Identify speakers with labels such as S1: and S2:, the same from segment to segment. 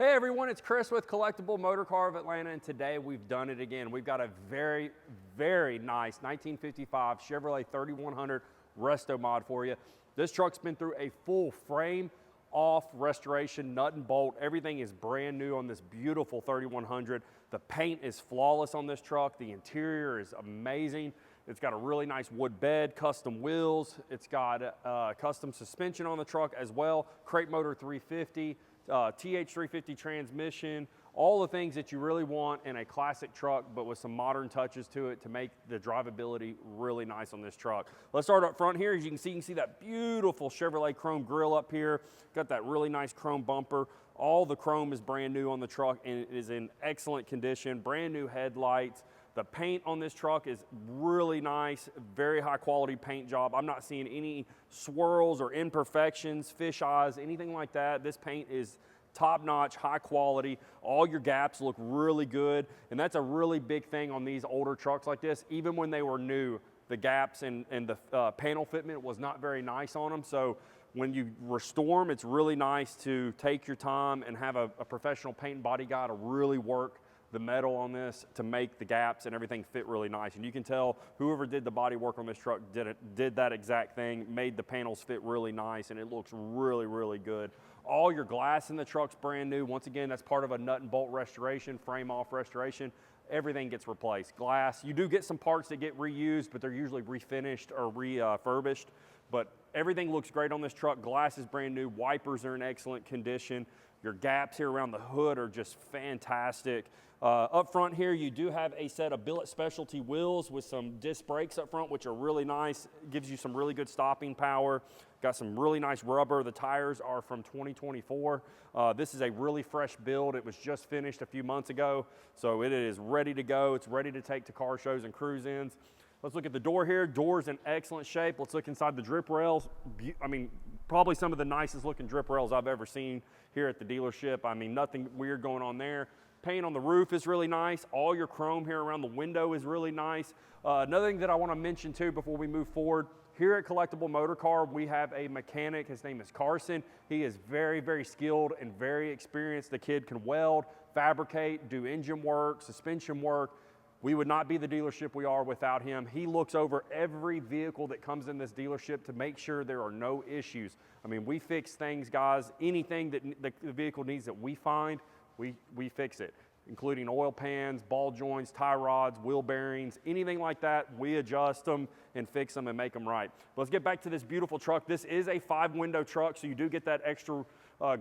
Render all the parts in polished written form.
S1: Hey everyone, it's Chris with Collectible Motorcar of Atlanta, and today we've done it again. We've got a very, very nice 1955 Chevrolet 3100 RestoMod for you. This truck's been through a full frame off restoration, nut and bolt. Everything is brand new on this beautiful 3100. The paint is flawless on this truck. The interior is amazing. It's got a really nice wood bed, custom wheels. It's got custom suspension on the truck as well. Crate motor 350. TH350 transmission, all the things that you really want in a classic truck, but with some modern touches to it to make the drivability really nice on this truck. Let's start up front here. As you can see that beautiful Chevrolet chrome grille up here. Got that really nice chrome bumper. All the chrome is brand new on the truck and it is in excellent condition. Brand new headlights. The paint on this truck is really nice, very high quality paint job. I'm not seeing any swirls or imperfections, fish eyes, anything like that. This paint is top notch, high quality. All your gaps look really good. And that's a really big thing on these older trucks like this. Even when they were new, the gaps and the panel fitment was not very nice on them. So when you restore them, it's really nice to take your time and have a professional paint and body guy to really work the metal on this to make the gaps and everything fit really nice. And you can tell whoever did the body work on this truck did that exact thing, made the panels fit really nice, and it looks really, really good. All your glass in the truck's brand new. Once again, that's part of a nut and bolt restoration, frame off restoration. Everything gets replaced. Glass, you do get some parts that get reused, but they're usually refinished or refurbished. But everything looks great on this truck. Glass is brand new. Wipers are in excellent condition. Your gaps here around the hood are just fantastic. Up front here, you do have a set of billet specialty wheels with some disc brakes up front, which are really nice. Gives you some really good stopping power. Got some really nice rubber. The tires are from 2024. This is a really fresh build. It was just finished a few months ago, so it is ready to go. It's ready to take to car shows and cruise-ins. Let's look at the door here. Door's in excellent shape. Let's look inside the drip rails. I mean, probably some of the nicest looking drip rails I've ever seen here at the dealership. I mean, nothing weird going on there. Paint on the roof is really nice. All your chrome here around the window is really nice. Another thing that I want to mention too before we move forward, here at Collectible Motorcar, we have a mechanic. His name is Carson. He is very, very skilled and very experienced. The kid can weld, fabricate, do engine work, suspension work. We would not be the dealership we are without him. He looks over every vehicle that comes in this dealership to make sure there are no issues. I mean, we fix things, guys. Anything that the vehicle needs that we find, we fix it, including oil pans, ball joints, tie rods, wheel bearings, anything like that. We adjust them and fix them and make them right. But let's get back to this beautiful truck. This is a 5-window truck, so you do get that extra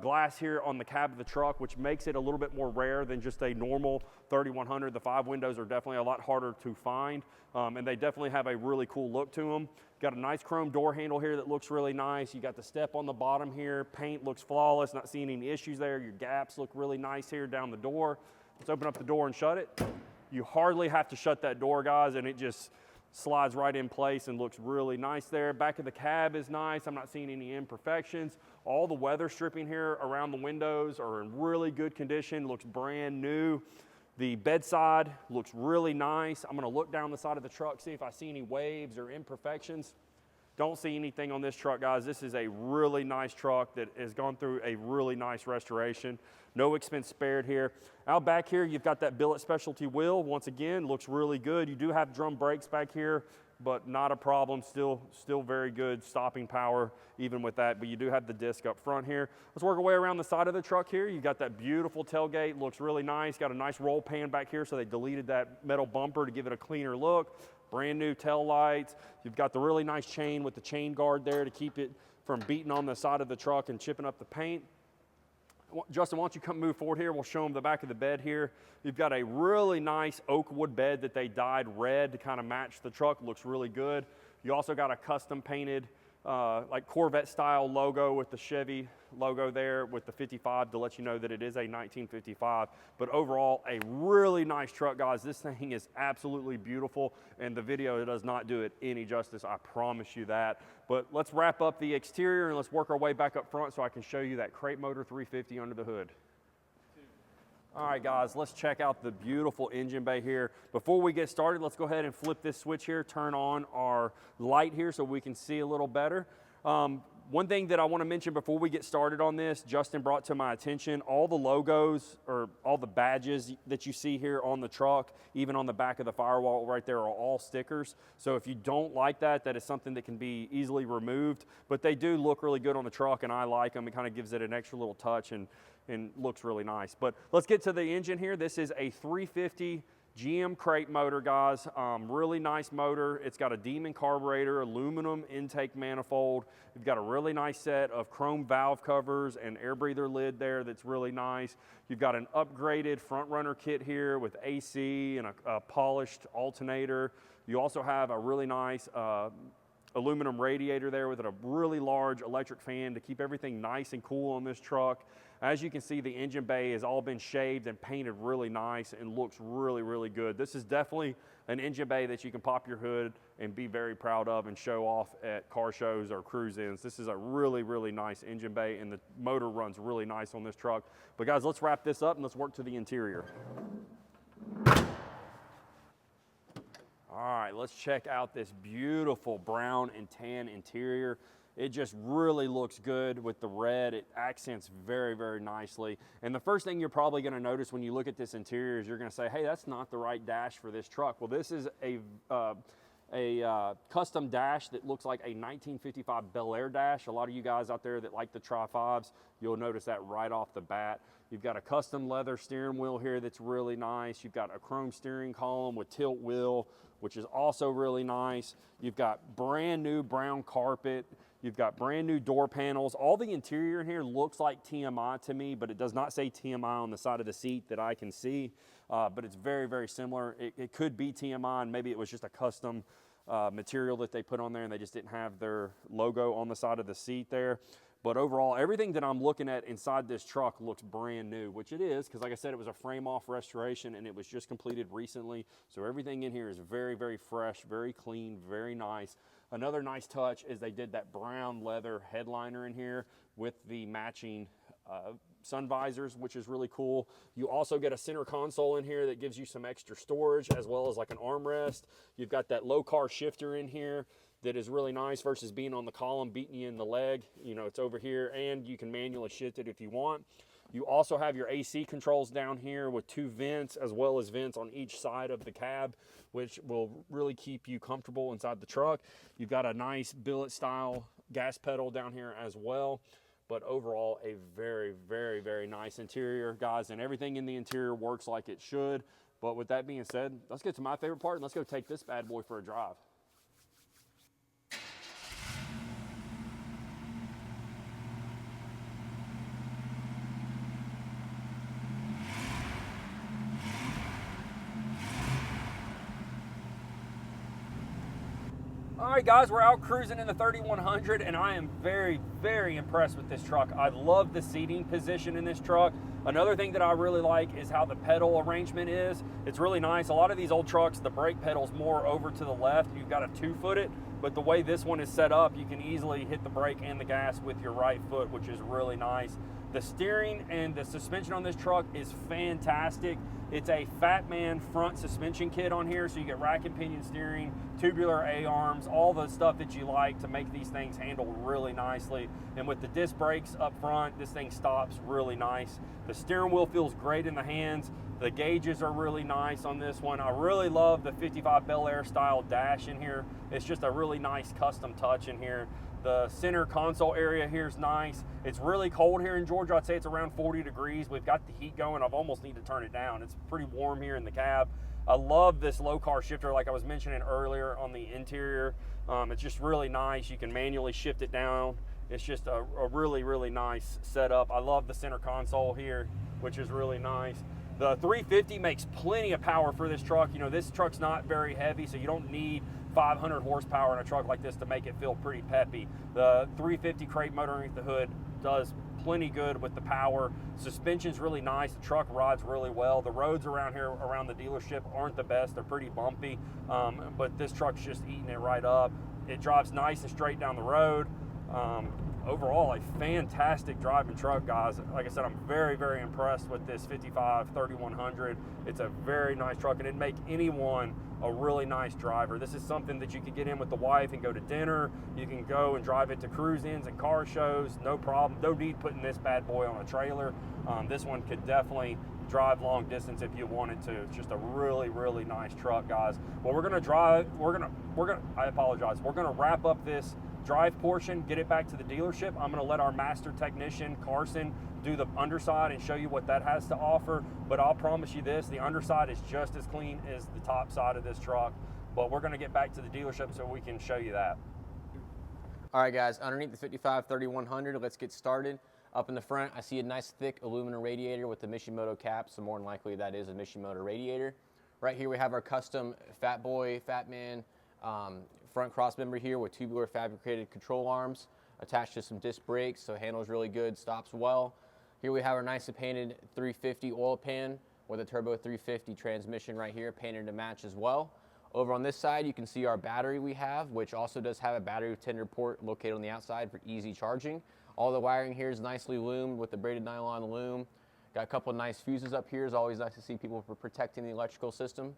S1: glass here on the cab of the truck, which makes it a little bit more rare than just a normal 3100. The 5 windows are definitely a lot harder to find, and they definitely have a really cool look to them. Got a nice chrome door handle here that looks really nice. You got the step on the bottom here. Paint looks flawless, not seeing any issues there. Your gaps look really nice here down the door. Let's open up the door and shut it. You hardly have to shut that door, guys, and it just slides right in place and looks really nice there. Back of the cab is nice. I'm not seeing any imperfections. All the weather stripping here around the windows are in really good condition. Looks brand new. The bedside looks really nice. I'm gonna look down the side of the truck, see if I see any waves or imperfections. Don't see anything on this truck, guys. This is a really nice truck that has gone through a really nice restoration. No expense spared here. Out back here, you've got that billet specialty wheel. Once again, looks really good. You do have drum brakes back here, but not a problem. Still very good stopping power even with that, but you do have the disc up front here. Let's work our way around the side of the truck here. You got that beautiful tailgate, looks really nice. Got a nice roll pan back here, so they deleted that metal bumper to give it a cleaner look. Brand new tail lights. You've got the really nice chain with the chain guard there to keep it from beating on the side of the truck and chipping up the paint. Justin, why don't you come move forward here? We'll show them the back of the bed here. You've got a really nice oak wood bed that they dyed red to kind of match the truck. Looks really good. You also got a custom painted like Corvette style logo with the Chevy logo there with the 55 to let you know that it is a 1955. But overall, a really nice truck, guys. This thing is absolutely beautiful, and the video does not do it any justice, I promise you that. But let's wrap up the exterior and let's work our way back up front so I can show you that crate motor 350 under the hood. All right, guys, let's check out the beautiful engine bay here. Before we get started, let's go ahead and flip this switch here, turn on our light here so we can see a little better. One thing that I want to mention before we get started on this, Justin brought to my attention, all the logos or all the badges that you see here on the truck, even on the back of the firewall right there, are all stickers. So if you don't like that, that is something that can be easily removed, but they do look really good on the truck and I like them. It kind of gives it an extra little touch and looks really nice. But let's get to the engine here. This is a 350 GM crate motor, guys. Really nice motor. It's got a Demon carburetor, aluminum intake manifold. You've got a really nice set of chrome valve covers and air breather lid there that's really nice. You've got an upgraded front runner kit here with AC and a polished alternator. You also have a really nice aluminum radiator there with a really large electric fan to keep everything nice and cool on this truck. As you can see, the engine bay has all been shaved and painted really nice and looks really, really good. This is definitely an engine bay that you can pop your hood and be very proud of and show off at car shows or cruise-ins. This is a really, really nice engine bay, and the motor runs really nice on this truck. But guys, let's wrap this up and let's work to the interior. All right, let's check out this beautiful brown and tan interior. It just really looks good with the red. It accents very, very nicely. And the first thing you're probably gonna notice when you look at this interior is you're gonna say, hey, that's not the right dash for this truck. Well, this is a custom dash that looks like a 1955 Bel Air dash. A lot of you guys out there that like the Tri-5s, you'll notice that right off the bat. You've got a custom leather steering wheel here that's really nice. You've got a chrome steering column with tilt wheel, which is also really nice. You've got brand new brown carpet. You've got brand new door panels. All the interior in here looks like TMI to me, but it does not say TMI on the side of the seat that I can see, but it's very, very similar. It could be TMI, and maybe it was just a custom material that they put on there and they just didn't have their logo on the side of the seat there. But overall, everything that I'm looking at inside this truck looks brand new, which it is, because like I said, it was a frame-off restoration and it was just completed recently. So everything in here is very, very fresh, very clean, very nice. Another nice touch is they did that brown leather headliner in here with the matching sun visors, which is really cool. You also get a center console in here that gives you some extra storage, as well as like an armrest. You've got that low car shifter in here that is really nice versus being on the column, beating you in the leg. You know, it's over here, and you can manually shift it if you want. You also have your AC controls down here with 2 vents, as well as vents on each side of the cab, which will really keep you comfortable inside the truck. You've got a nice billet style gas pedal down here as well. But overall, a very, very, very nice interior, guys, and everything in the interior works like it should. But with that being said, let's get to my favorite part, and let's go take this bad boy for a drive. All right, guys, we're out cruising in the 3100, and I am very, very impressed with this truck. I love the seating position in this truck. Another thing that I really like is how the pedal arrangement is. It's really nice. A lot of these old trucks, the brake pedal's more over to the left. You've got to 2-foot it, but the way this one is set up, you can easily hit the brake and the gas with your right foot, which is really nice. The steering and the suspension on this truck is fantastic. It's a Fatman front suspension kit on here, so you get rack and pinion steering, tubular A-arms, all the stuff that you like to make these things handle really nicely. And with the disc brakes up front, this thing stops really nice. The steering wheel feels great in the hands. The gauges are really nice on this one. I really love the 55 Bel Air style dash in here. It's just a really nice custom touch in here. The center console area here is nice. It's really cold here in Georgia. I'd say it's around 40 degrees. We've got the heat going. I've almost need to turn it down. It's pretty warm here in the cab. I love this low car shifter like I was mentioning earlier on the interior. It's just really nice. You can manually shift it down. It's just a really, really nice setup. I love the center console here, which is really nice. The 350 makes plenty of power for this truck. You know, this truck's not very heavy, so you don't need 500 horsepower in a truck like this to make it feel pretty peppy. The 350 crate motor underneath the hood does plenty good with the power. Suspension's really nice. The truck rides really well. The roads around here, around the dealership, aren't the best. They're pretty bumpy, but this truck's just eating it right up. It drives nice and straight down the road. overall a fantastic driving truck, guys. Like I said, I'm very, very impressed with this 55 3100. It's a very nice truck, and it'd make anyone a really nice driver. This is something that you could get in with the wife and go to dinner. You can go and drive it to cruise-ins and car shows, no problem. No need putting this bad boy on a trailer. This one could definitely drive long distance if you wanted to. It's just a really, really nice truck, guys. Well, we're gonna wrap up this drive portion, get it back to the dealership. I'm gonna let our master technician, Carson, do the underside and show you what that has to offer. But I'll promise you this, the underside is just as clean as the top side of this truck. But we're gonna get back to the dealership so we can show you that.
S2: All right, guys, underneath the 55 3100, let's get started. Up in the front, I see a nice thick aluminum radiator with the Mishimoto cap, so more than likely that is a Mishimoto radiator. Right here we have our custom Fatman front cross member here with tubular fabricated control arms attached to some disc brakes, so handles really good, stops well. Here we have our nicely painted 350 oil pan with a turbo 350 transmission right here, painted to match as well. Over on this side, you can see our battery we have, which also does have a battery tender port located on the outside for easy charging. All the wiring here is nicely loomed with the braided nylon loom. Got a couple of nice fuses up here. It's always nice to see people for protecting the electrical system.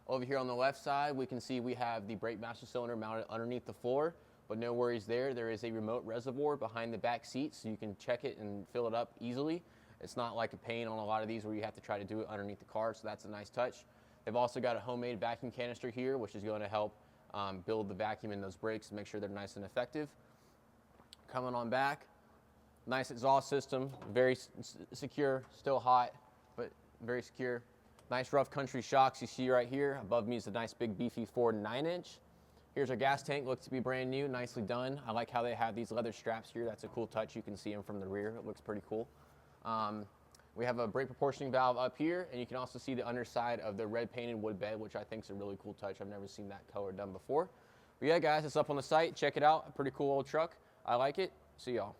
S2: Over here on the left side, we can see we have the brake master cylinder mounted underneath the floor, but no worries there. There is a remote reservoir behind the back seat, so you can check it and fill it up easily. It's not like a pain on a lot of these where you have to try to do it underneath the car, so that's a nice touch. They've also got a homemade vacuum canister here, which is going to help build the vacuum in those brakes and make sure they're nice and effective. Coming on back, nice exhaust system, very secure, still hot, but very secure. Nice rough country shocks you see right here. Above me is a nice big beefy Ford 9-inch. Here's our gas tank, looks to be brand new, nicely done. I like how they have these leather straps here. That's a cool touch. You can see them from the rear. It looks pretty cool. We have a brake proportioning valve up here, and you can also see the underside of the red painted wood bed, which I think is a really cool touch. I've never seen that color done before. But yeah, guys, it's up on the site. Check it out. A pretty cool old truck. I like it. See y'all.